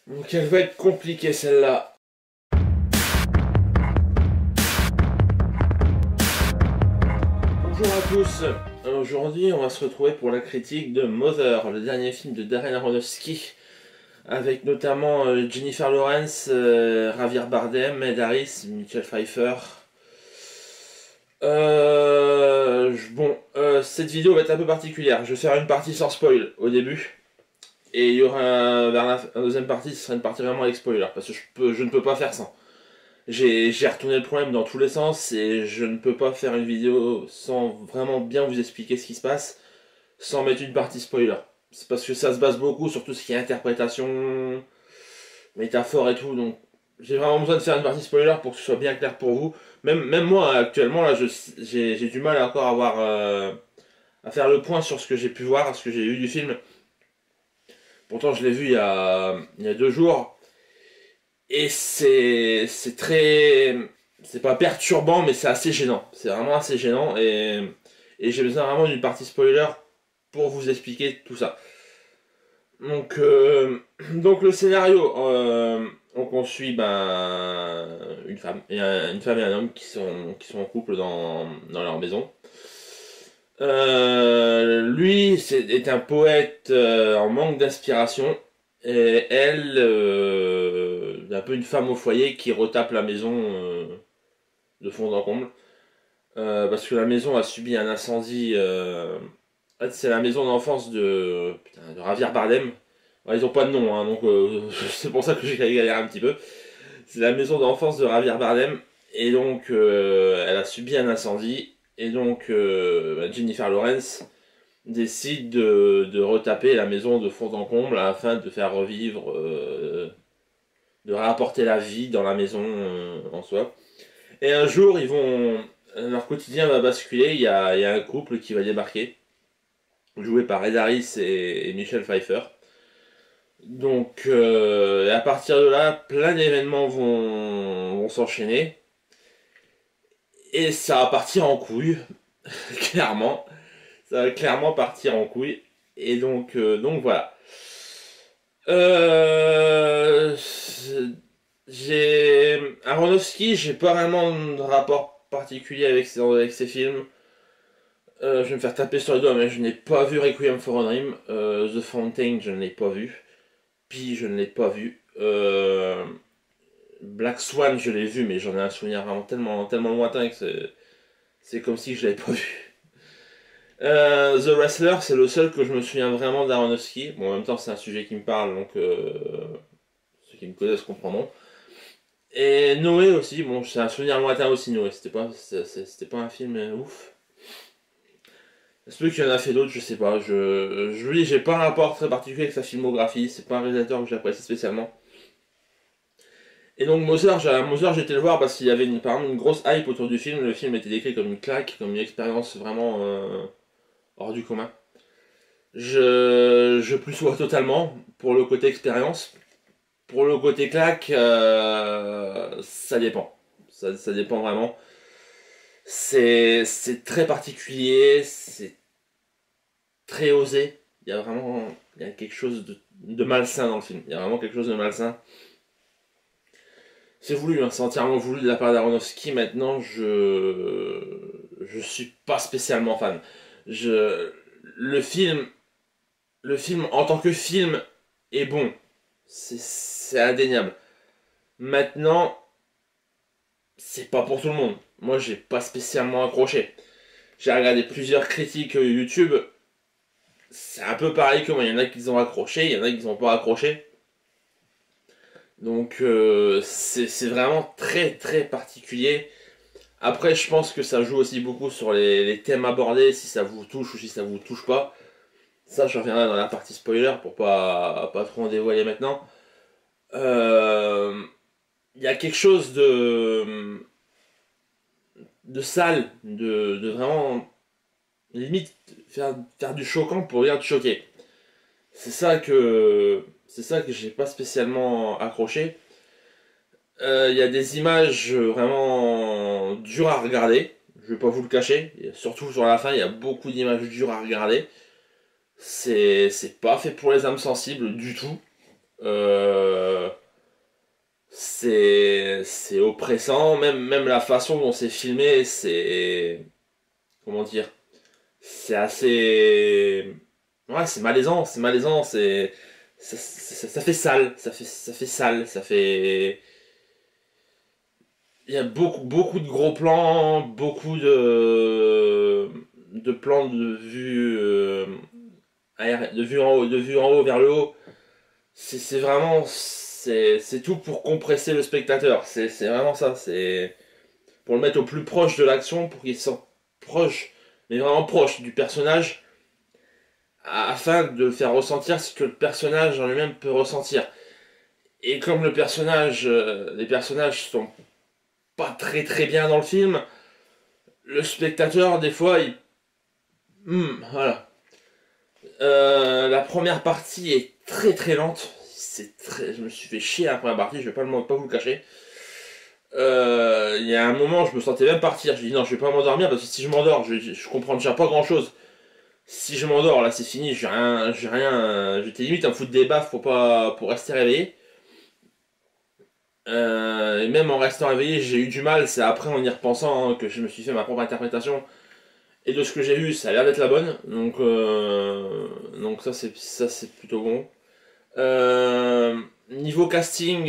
Donc elle va être compliquée celle-là. Bonjour à tous. Aujourd'hui, on va se retrouver pour la critique de Mother, le dernier film de Darren Aronofsky, avec notamment Jennifer Lawrence, Javier Bardem, Ed Harris, Michelle Pfeiffer. Cette vidéo va être un peu particulière. Je vais faire une partie sans spoil au début. Et il y aura vers la deuxième partie, ce sera une partie vraiment avec spoiler, parce que je ne peux pas faire sans. J'ai retourné le problème dans tous les sens et je ne peux pas faire une vidéo sans vraiment bien vous expliquer ce qui se passe, sans mettre une partie spoiler. C'est parce que ça se base beaucoup sur tout ce qui est interprétation, métaphore et tout, donc j'ai vraiment besoin de faire une partie spoiler pour que ce soit bien clair pour vous. Même moi, actuellement, là, j'ai du mal à encore à faire le point sur ce que j'ai pu voir, ce que j'ai vu du film. Pourtant, je l'ai vu il y a 2 jours. Et c'est très... C'est pas perturbant, mais c'est assez gênant. C'est vraiment assez gênant. Et j'ai besoin vraiment d'une partie spoiler pour vous expliquer tout ça. Donc, donc le scénario, on suit une femme, une femme et un homme qui sont en couple dans leur maison. Lui est un poète en manque d'inspiration. Et elle, un peu une femme au foyer qui retape la maison de fond en comble. Parce que la maison a subi un incendie. En fait, c'est la maison d'enfance de Javier Bardem. Ouais, ils ont pas de nom, hein, donc c'est pour ça que j'ai galéré un petit peu. C'est la maison d'enfance de Javier Bardem. Et donc, elle a subi un incendie. Et donc, Jennifer Lawrence décide de retaper la maison de fond en comble afin de faire revivre, de réapporter la vie dans la maison en soi. Et un jour, leur quotidien va basculer. Il y a un couple qui va débarquer, joué par Ed Harris et Michelle Pfeiffer. Donc, à partir de là, plein d'événements vont s'enchaîner. Et ça va partir en couille, clairement. Ça va clairement partir en couille. Et donc voilà. Euh, Aronofsky, j'ai pas vraiment de rapport particulier avec ses films. Je vais me faire taper sur les doigts, mais je n'ai pas vu Requiem for a Dream. The Fountain, je ne l'ai pas vu. Pi, je ne l'ai pas vu. Black Swan, je l'ai vu, mais j'en ai un souvenir vraiment tellement lointain que c'est comme si je l'avais pas vu. The Wrestler, c'est le seul que je me souviens vraiment d'Aronofsky. Bon, en même temps, c'est un sujet qui me parle, donc ceux qui me connaissent comprendront. Et Noé aussi, bon, c'est un souvenir lointain aussi, Noé. C'était pas un film ouf. C'est peut qu'il y en a fait d'autres, je sais pas. Je vous dis, j'ai pas un rapport très particulier avec sa filmographie. C'est pas un réalisateur que j'apprécie spécialement. Et donc Mother, j'ai été le voir parce qu'il y avait par exemple une grosse hype autour du film. Le film était décrit comme une claque, comme une expérience vraiment hors du commun. Je plus sois totalement pour le côté expérience. Pour le côté claque, ça dépend. Ça dépend vraiment. C'est très particulier, c'est très osé. Il y a quelque chose de malsain dans le film. Il y a vraiment quelque chose de malsain. C'est voulu, hein, c'est entièrement voulu de la part d'Aronofsky. Maintenant, je suis pas spécialement fan. Je, le film, le film en tant que film est bon, c'est indéniable. Maintenant, c'est pas pour tout le monde. Moi, j'ai pas spécialement accroché. J'ai regardé plusieurs critiques YouTube. C'est un peu pareil que moi. Il y en a qui ont accroché, il y en a qui n'ont pas accroché. Donc, c'est vraiment très très particulier. Après, je pense que ça joue aussi beaucoup sur les thèmes abordés, si ça vous touche ou si ça vous touche pas. Ça, je reviendrai dans la partie spoiler pour pas trop en dévoiler maintenant. Euh, Il y a quelque chose de sale, de vraiment limite faire du choquant pour rien te choquer. C'est ça que j'ai pas spécialement accroché. Il y a des images vraiment dures à regarder. Je vais pas vous le cacher. Et surtout sur la fin, il y a beaucoup d'images dures à regarder. C'est pas fait pour les âmes sensibles du tout. c'est oppressant, même la façon dont c'est filmé, c'est... Comment dire? C'est assez... Ouais, c'est malaisant, ça fait sale, ça fait sale, ça fait... Il y a beaucoup de gros plans, beaucoup de plans de vue, de vue en haut vers le haut. C'est vraiment, c'est tout pour compresser le spectateur. C'est vraiment ça, c'est pour le mettre au plus proche de l'action, pour qu'il soit proche, mais vraiment proche du personnage, afin de le faire ressentir ce que le personnage en lui-même peut ressentir. Et comme les personnages sont pas très bien dans le film, le spectateur, des fois, voilà. La première partie est très lente. Je me suis fait chier à la première partie, je vais pas vous le cacher. Il y a un moment, je me sentais même partir. J'ai dit non, je vais pas m'endormir parce que si je m'endors, je comprends déjà pas grand chose. Si je m'endors, là c'est fini, j'étais limite à me foutre des baffes pour rester réveillé. Et même en restant réveillé, j'ai eu du mal. C'est après en y repensant que je me suis fait ma propre interprétation. Et de ce que j'ai vu, ça a l'air d'être la bonne. Donc ça c'est plutôt bon. Niveau casting,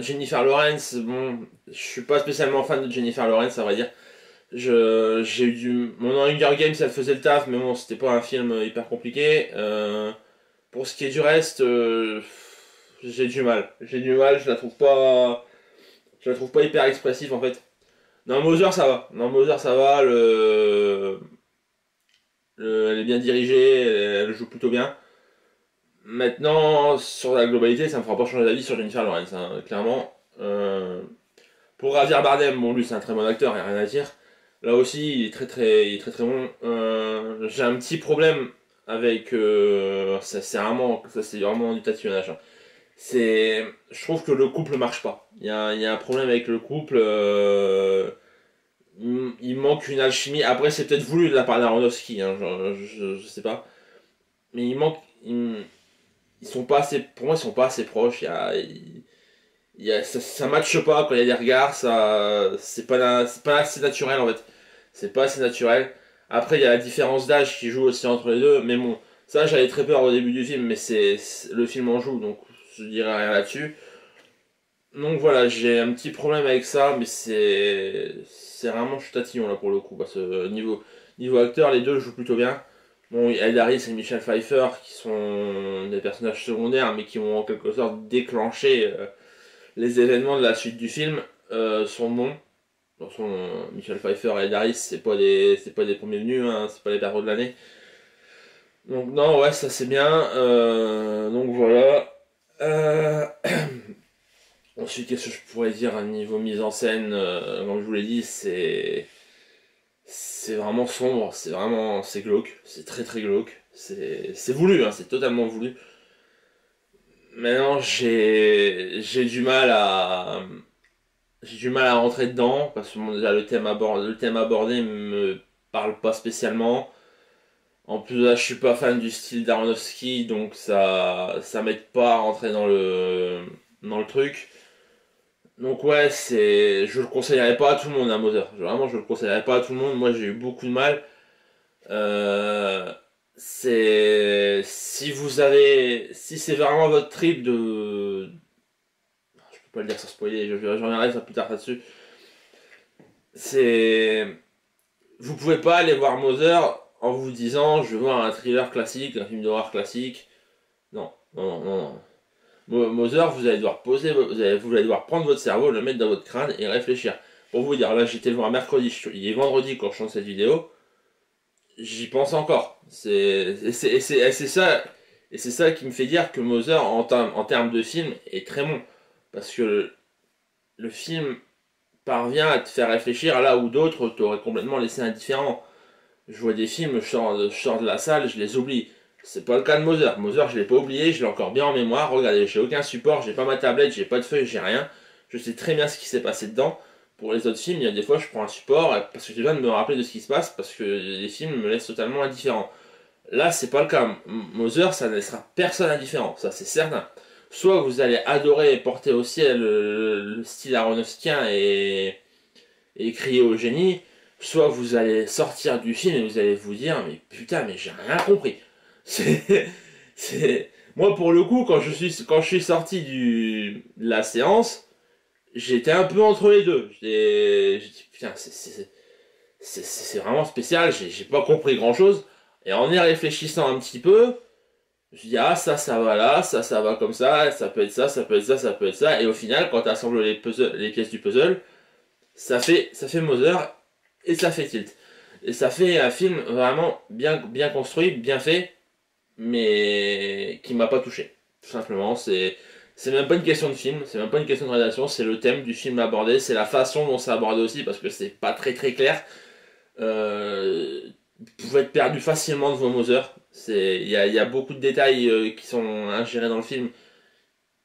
Jennifer Lawrence, bon, je suis pas spécialement fan de Jennifer Lawrence, à vrai dire. J'ai eu mon Hunger Games, ça faisait le taf, mais bon, c'était pas un film hyper compliqué. Pour ce qui est du reste, j'ai du mal. Je la trouve pas hyper expressive en fait. Non, Mother ça va. Non, Mother ça va. Elle est bien dirigée, elle joue plutôt bien. Maintenant, sur la globalité, ça me fera pas changer d'avis sur Jennifer Lawrence, hein, clairement. Pour Javier Bardem, bon, lui c'est un très bon acteur, il n'y a rien à dire. Là aussi, il est très bon. J'ai un petit problème avec. Ça c'est vraiment du tatillonnage, hein. Je trouve que le couple marche pas. Il y a un problème avec le couple. Il manque une alchimie. Après, c'est peut-être voulu de la part d'Aronofsky, hein, je sais pas. Mais ils sont pas assez, pour moi, ils sont pas assez proches. Ça matche pas quand il y a des regards. C'est pas assez naturel en fait. C'est pas assez naturel. Après, il y a la différence d'âge qui joue aussi entre les deux. Mais bon, ça, j'avais très peur au début du film, mais le film en joue, donc je dirais rien là-dessus. Donc voilà, j'ai un petit problème avec ça, mais c'est vraiment, je suis tatillon là pour le coup, parce que niveau acteur, les deux jouent plutôt bien. Bon, Ed Harris et Michelle Pfeiffer, qui sont des personnages secondaires, mais qui ont en quelque sorte déclenché les événements de la suite du film, sont bons. De toute façon, Michelle Pfeiffer et Ed Harris, c'est pas des premiers venus, hein, c'est pas les héros de l'année. Donc non, ouais, ça c'est bien. Donc voilà. Ensuite, qu'est-ce que je pourrais dire à niveau mise en scène, comme je vous l'ai dit, c'est vraiment sombre, c'est glauque, c'est très glauque, c'est voulu, hein, c'est totalement voulu. Maintenant, j'ai du mal à rentrer dedans parce que bon, déjà le thème abordé me parle pas spécialement. En plus là, je suis pas fan du style d'Aronofsky, donc ça m'aide pas à rentrer dans le truc. Donc ouais, je le conseillerais pas à tout le monde, un Mother. Vraiment, je le conseillerais pas à tout le monde. Moi, j'ai eu beaucoup de mal. Euh, si c'est vraiment votre trip je peux pas le dire sans spoiler, j'en reviendrai ça plus tard là-dessus. C'est, vous pouvez pas aller voir Mother en vous disant, je veux voir un thriller classique, un film d'horreur classique. Non, non. Mother, vous allez devoir vous allez devoir prendre votre cerveau, le mettre dans votre crâne et réfléchir. Pour vous dire, là j'étais le voir mercredi, il est vendredi quand je chante cette vidéo, j'y pense encore. C'est ça qui me fait dire que Mother, en termes de film, est très bon. Parce que le film parvient à te faire réfléchir là où d'autres t'auraient complètement laissé indifférent. Je vois des films, je sors de la salle, je les oublie. C'est pas le cas de Mother. Mother, je l'ai pas oublié, je l'ai encore bien en mémoire. Regardez, j'ai aucun support, j'ai pas ma tablette, j'ai pas de feuille, j'ai rien. Je sais très bien ce qui s'est passé dedans. Pour les autres films, il y a des fois, je prends un support parce que j'ai besoin de me rappeler de ce qui se passe parce que les films me laissent totalement indifférent. Là, c'est pas le cas. Mother, ça ne laissera personne indifférent, ça c'est certain. soit vous allez adorer et porter au ciel le style aronofskien et crier au génie, soit vous allez sortir du film et vous allez vous dire mais putain mais j'ai rien compris. C'est c'est moi pour le coup quand je suis sorti de la séance, j'étais un peu entre les deux. J'ai dit putain c'est vraiment spécial, j'ai pas compris grand chose. Et en y réfléchissant un petit peu, je dis ah ça va là, ça va comme ça peut être ça, ça peut être ça, ça peut être ça. Et au final quand tu assembles les pièces du puzzle, ça fait Mother et ça fait Tilt. Et ça fait un film vraiment bien construit, bien fait, mais qui m'a pas touché. Tout simplement, c'est même pas une question de film, c'est même pas une question de réalisation, c'est le thème du film abordé, c'est la façon dont c'est abordé aussi, parce que c'est pas très clair. Vous pouvez être perdu facilement devant Mother. Il y a beaucoup de détails qui sont ingérés dans le film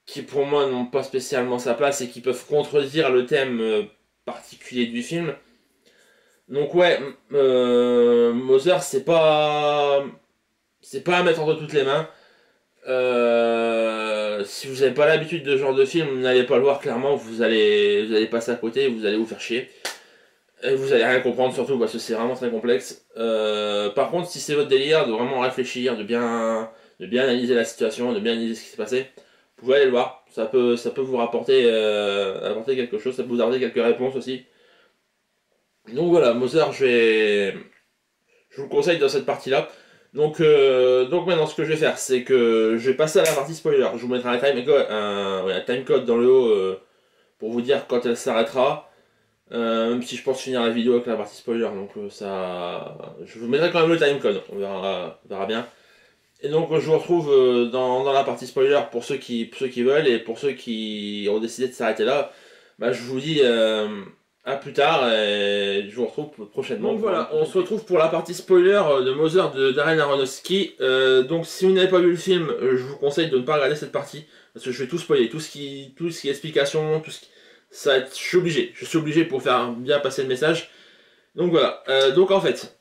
qui pour moi n'ont pas spécialement sa place et qui peuvent contredire le thème particulier du film. Donc ouais, Mother c'est pas à mettre entre toutes les mains. Si vous n'avez pas l'habitude de ce genre de film, vous n'allez pas le voir clairement, vous allez passer à côté, vous allez vous faire chier. Et vous allez rien comprendre surtout parce que c'est vraiment très complexe. Par contre, si c'est votre délire de vraiment réfléchir, de bien analyser la situation, de bien analyser ce qui s'est passé, vous pouvez aller le voir. Ça peut vous apporter quelque chose, ça peut vous apporter quelques réponses aussi. Donc voilà, Mother, je vous le conseille dans cette partie-là. Donc maintenant, ce que je vais faire, c'est que je vais passer à la partie spoiler. Je vous mettrai un time code dans le haut pour vous dire quand elle s'arrêtera. Même si je pense finir la vidéo avec la partie spoiler, donc je vous mettrai quand même le time code. On verra bien. Et donc je vous retrouve dans la partie spoiler pour ceux qui veulent et pour ceux qui ont décidé de s'arrêter là. Bah, je vous dis à plus tard et je vous retrouve prochainement. Donc voilà, on se retrouve pour la partie spoiler de Mother de Darren Aronofsky. Donc si vous n'avez pas vu le film, je vous conseille de ne pas regarder cette partie parce que je vais tout spoiler, tout ce qui est explication, tout ce qui... je suis obligé pour faire bien passer le message. Donc voilà, donc en fait,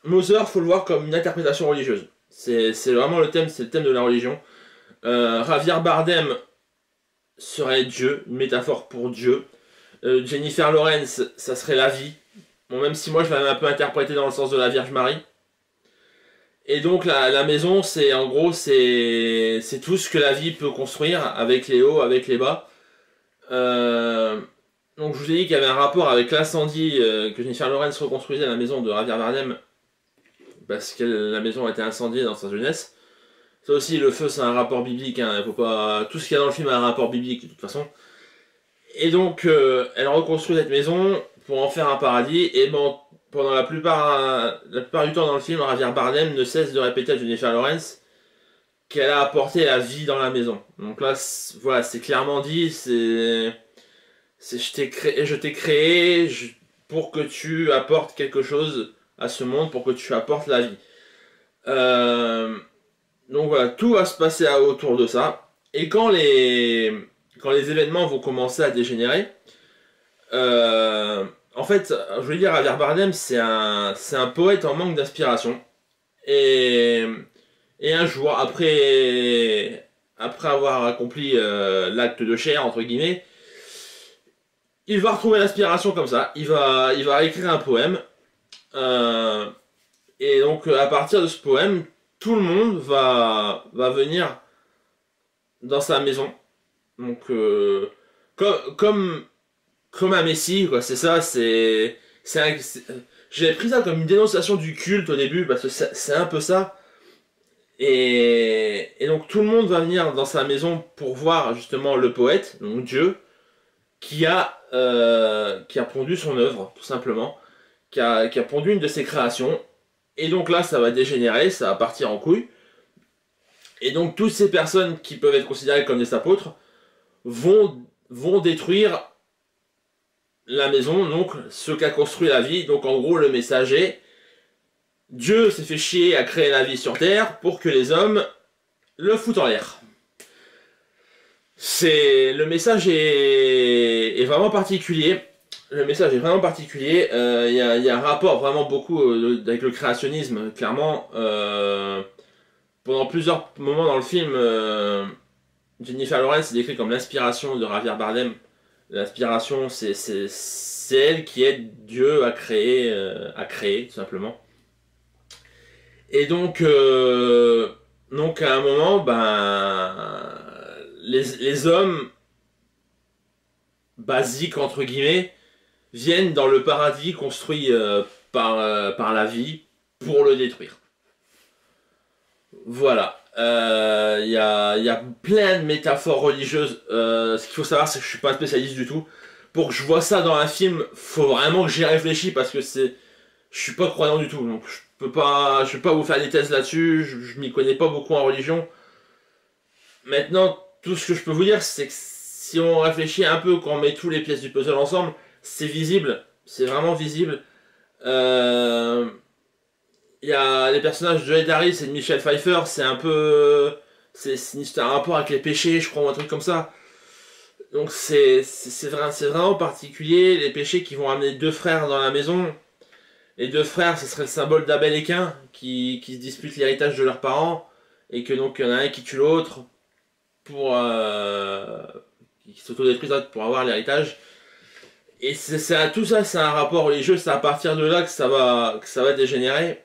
Mother, faut le voir comme une interprétation religieuse. C'est vraiment le thème, c'est le thème de la religion. Javier Bardem serait Dieu, une métaphore pour Dieu. Jennifer Lawrence, ça serait la vie. Bon, même si moi je l'avais un peu interprété dans le sens de la Vierge Marie. Et donc la maison, c'est en gros, c'est tout ce que la vie peut construire, avec les hauts, avec les bas. Donc je vous ai dit qu'il y avait un rapport avec l'incendie que Jennifer Lawrence reconstruisait la maison de Javier Bardem parce que la maison a été incendiée dans sa jeunesse. Ça aussi, le feu, c'est un rapport biblique. Hein, faut pas... Tout ce qu'il y a dans le film a un rapport biblique de toute façon. Et donc, elle reconstruit cette maison pour en faire un paradis. Et bon, pendant la plupart du temps dans le film, Javier Bardem ne cesse de répéter à Jennifer Lawrence qu'elle a apporté la vie dans la maison. Donc là, voilà, c'est clairement dit, je t'ai créé pour que tu apportes quelque chose à ce monde, pour que tu apportes la vie. Donc voilà, tout va se passer autour de ça. Et quand les événements vont commencer à dégénérer, en fait, je veux dire, Javier Bardem, c'est un poète en manque d'inspiration. Et un jour, après avoir accompli l'acte de chair, entre guillemets, il va retrouver l'inspiration comme ça. Il va écrire un poème. Et donc, à partir de ce poème, tout le monde va venir dans sa maison. Donc, comme un messie, quoi. C'est ça, j'ai pris ça comme une dénonciation du culte au début, parce que c'est un peu ça. Et donc tout le monde va venir dans sa maison pour voir justement le poète, donc Dieu, qui a pondu son œuvre, tout simplement, qui a pondu une de ses créations. Et donc là, ça va dégénérer, ça va partir en couille. Et donc toutes ces personnes qui peuvent être considérées comme des apôtres vont détruire la maison, donc ce qu'a construit la vie. Donc en gros, le message est: Dieu s'est fait chier à créer la vie sur Terre pour que les hommes le foutent en l'air. Le message est vraiment particulier. Le message est vraiment particulier. Il y a un rapport vraiment beaucoup avec le créationnisme, clairement. Pendant plusieurs moments dans le film, Jennifer Lawrence est décrite comme l'inspiration de Javier Bardem. L'inspiration, c'est elle qui aide Dieu à créer, tout simplement. Et donc à un moment, ben, les hommes basiques, entre guillemets, viennent dans le paradis construit par la vie pour le détruire. Voilà. Y a plein de métaphores religieuses. Ce qu'il faut savoir, c'est que je suis pas un spécialiste du tout. Pour que je vois ça dans un film, faut vraiment que j'y réfléchisse parce que je suis pas croyant du tout. Donc je peux pas vous faire des thèses là-dessus. Je m'y connais pas beaucoup en religion. Maintenant, tout ce que je peux vous dire, c'est que si on réfléchit un peu, quand on met toutes les pièces du puzzle ensemble, c'est visible. C'est vraiment visible. Euh, Il y a les personnages de Ed Harris et de Michelle Pfeiffer, c'est un peu. C'est un rapport avec les péchés, je crois, ou un truc comme ça. Donc c'est vraiment particulier, les péchés qui vont amener deux frères dans la maison. Les deux frères, ce serait le symbole d'Abel et Caïn, qui se disputent l'héritage de leurs parents, et que donc il y en a un qui tue l'autre pour. Qui s'autodétruit l'autre pour avoir l'héritage. Et tout ça, c'est un rapport religieux, c'est à partir de là que ça va dégénérer.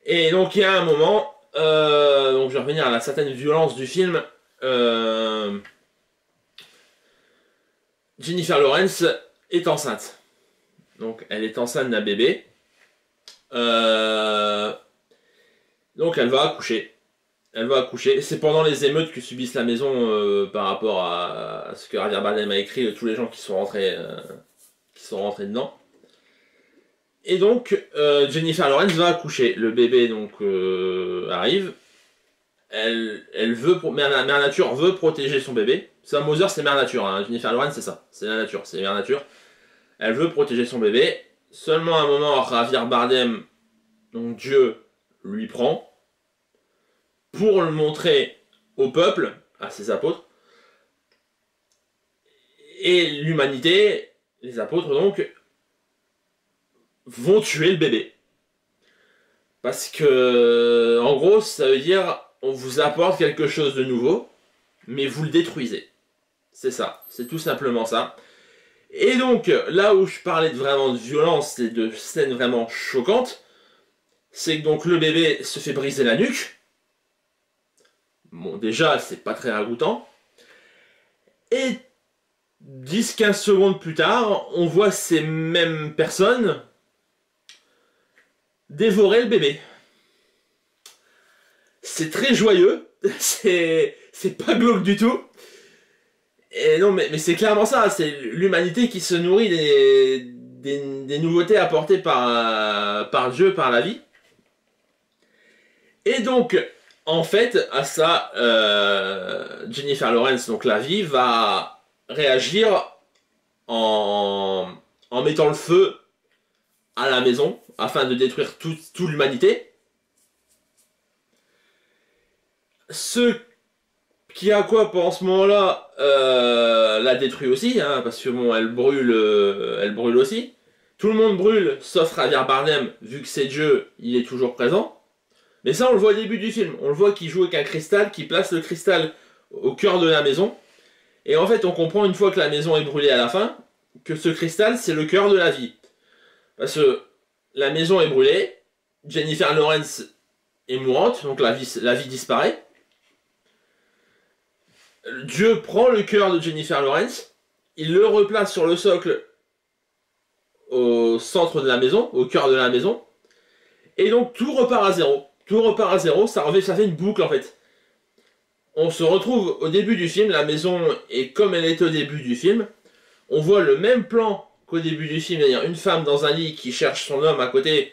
Et donc il y a un moment, donc je vais revenir à la certaine violence du film. Jennifer Lawrence est enceinte. Donc elle est enceinte d'un bébé. Euh, donc elle va accoucher. Elle va accoucher. C'est pendant les émeutes que subissent la maison par rapport à ce que Javier Bardem a écrit, tous les gens qui sont rentrés dedans. Et donc, Jennifer Lawrence va accoucher. Le bébé donc arrive. Elle veut, Mère Nature veut protéger son bébé. Sam Moser, c'est Mère Nature. Hein. Jennifer Lawrence, c'est ça. C'est la nature, c'est Mère Nature. Elle veut protéger son bébé. Seulement à un moment, Javier Bardem, donc Dieu, lui prend pour le montrer au peuple, à ses apôtres, et l'humanité, les apôtres donc, vont tuer le bébé. Parce que, en gros, ça veut dire, on vous apporte quelque chose de nouveau, mais vous le détruisez. C'est ça, c'est tout simplement ça. Et donc, là où je parlais vraiment de violence et de scènes vraiment choquantes, c'est que donc le bébé se fait briser la nuque. Bon, déjà, c'est pas très ragoûtant. Et 10-15 secondes plus tard, on voit ces mêmes personnes dévorer le bébé. C'est très joyeux, c'est pas glauque du tout. Et non, mais c'est clairement ça, c'est l'humanité qui se nourrit des nouveautés apportées par Dieu, par la vie. Et donc, en fait, à ça, Jennifer Lawrence, donc la vie, va réagir en mettant le feu à la maison, afin de détruire toute l'humanité. Ce qui a quoi pendant ce moment-là la détruit aussi, hein, parce que bon, elle brûle aussi. Tout le monde brûle, sauf Javier Bardem, vu que c'est Dieu, il est toujours présent. Mais ça, on le voit au début du film. On le voit qu'il joue avec un cristal, qui place le cristal au cœur de la maison. Et en fait, on comprend une fois que la maison est brûlée à la fin, que ce cristal, c'est le cœur de la vie. Parce que la maison est brûlée, Jennifer Lawrence est mourante, donc la vie disparaît. Dieu prend le cœur de Jennifer Lawrence, il le replace sur le socle au centre de la maison, au cœur de la maison, et donc tout repart à zéro. Tout repart à zéro, ça fait une boucle en fait. On se retrouve au début du film, la maison est comme elle était au début du film. On voit le même plan qu'au début du film, c'est-à-dire une femme dans un lit qui cherche son homme à côté.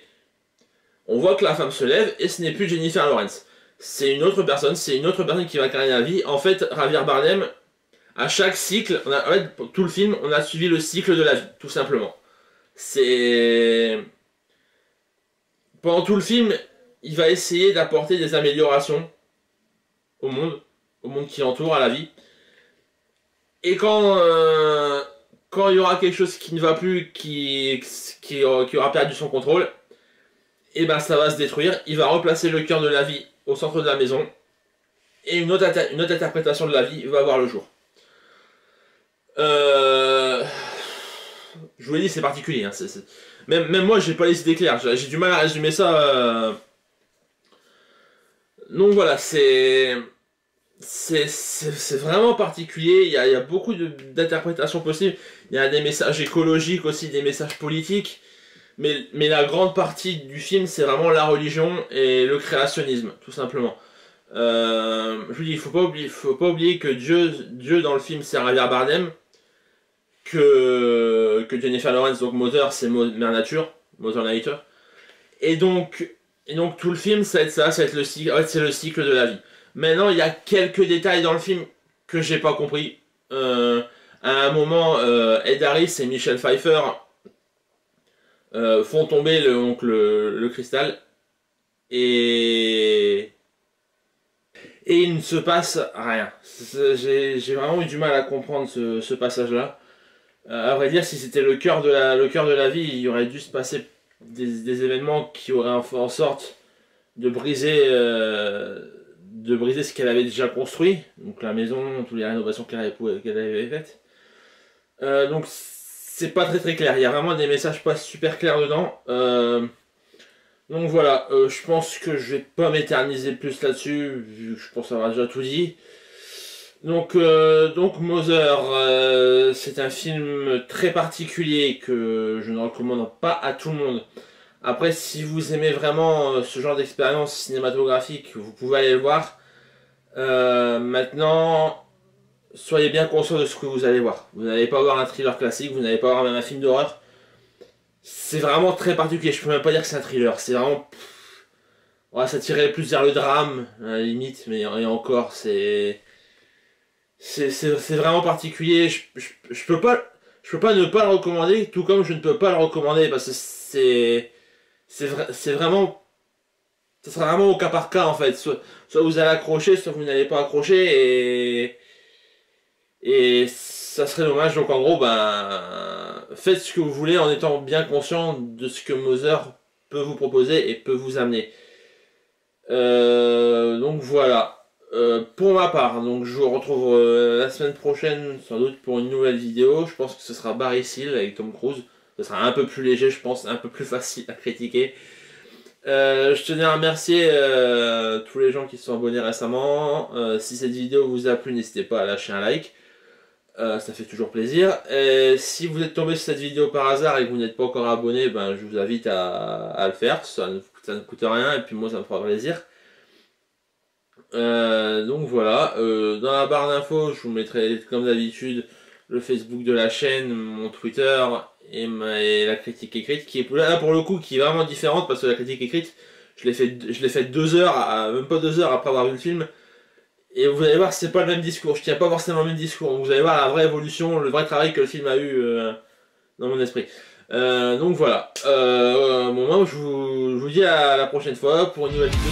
On voit que la femme se lève et ce n'est plus Jennifer Lawrence. C'est une autre personne qui va incarner la vie. En fait, Javier Bardem, à chaque cycle, en fait, pour tout le film, on a suivi le cycle de la vie, tout simplement. Pendant tout le film, il va essayer d'apporter des améliorations au monde qui l'entoure, à la vie. Et quand il y aura quelque chose qui ne va plus, qui aura perdu son contrôle, et ben ça va se détruire. Il va replacer le cœur de la vie au centre de la maison. et une autre interprétation de la vie va voir le jour. Je vous l'ai dit, c'est particulier. Hein, même moi, j'ai pas les idées claires. J'ai du mal à résumer ça. Donc voilà, c'est vraiment particulier. Il y a beaucoup d'interprétations possibles. Il y a des messages écologiques aussi, des messages politiques. Mais la grande partie du film, c'est vraiment la religion et le créationnisme, tout simplement. Je vous dis, il faut pas oublier que Dieu dans le film, c'est Javier Bardem, que Jennifer Lawrence, donc Mother, c'est Mère Nature, Mother Nature. Et donc tout le film, ça va être ça, le cycle, en fait, c'est le cycle de la vie. Maintenant, il y a quelques détails dans le film que j'ai pas compris. À un moment, Ed Harris et Michelle Pfeiffer font tomber le cristal et il ne se passe rien. J'ai vraiment eu du mal à comprendre ce passage-là. À vrai dire, si c'était le cœur de la vie, il y aurait dû se passer des événements qui auraient fait en sorte de briser ce qu'elle avait déjà construit, donc la maison, toutes les rénovations qu'elle avait faites. Donc c'est pas très clair, il y a vraiment des messages pas super clairs dedans. Donc voilà, je pense que je vais pas m'éterniser plus là-dessus, vu que je pense avoir déjà tout dit. Donc Mother, c'est un film très particulier que je ne recommande pas à tout le monde. Après, si vous aimez vraiment ce genre d'expérience cinématographique, vous pouvez aller le voir. Maintenant, soyez bien conscient de ce que vous allez voir. Vous n'allez pas voir un thriller classique, vous n'allez pas voir même un film d'horreur. C'est vraiment très particulier, je peux même pas dire que c'est un thriller, c'est vraiment... Ouais, ça tirait plus vers le drame, à la limite, mais et encore, c'est vraiment particulier, je peux pas ne pas le recommander, tout comme je ne peux pas le recommander, parce que c'est vraiment... Ça sera vraiment au cas par cas, en fait, soit vous allez accrocher, soit vous n'allez pas accrocher, et ça serait dommage. Donc en gros, ben, faites ce que vous voulez en étant bien conscient de ce que Mother peut vous proposer et peut vous amener. Donc voilà. Pour ma part, donc je vous retrouve la semaine prochaine sans doute pour une nouvelle vidéo. Je pense que ce sera Barry Seal avec Tom Cruise. Ce sera un peu plus léger, je pense, un peu plus facile à critiquer. Je tenais à remercier tous les gens qui se sont abonnés récemment. Si cette vidéo vous a plu, n'hésitez pas à lâcher un like. Ça fait toujours plaisir. Et si vous êtes tombé sur cette vidéo par hasard et que vous n'êtes pas encore abonné, ben, je vous invite à le faire. Ça ne coûte rien et puis moi ça me fera plaisir. Donc voilà. Dans la barre d'infos, je vous mettrai comme d'habitude le Facebook de la chaîne, mon Twitter et la critique écrite, qui est là pour le coup qui est vraiment différente parce que la critique écrite, je l'ai fait 2 heures, même pas 2 heures après avoir vu le film. Et vous allez voir, c'est pas le même discours. Je tiens pas forcément le même discours. Donc vous allez voir la vraie évolution, le vrai travail que le film a eu dans mon esprit. Donc voilà. Bon, moi, je vous dis à la prochaine fois pour une nouvelle vidéo.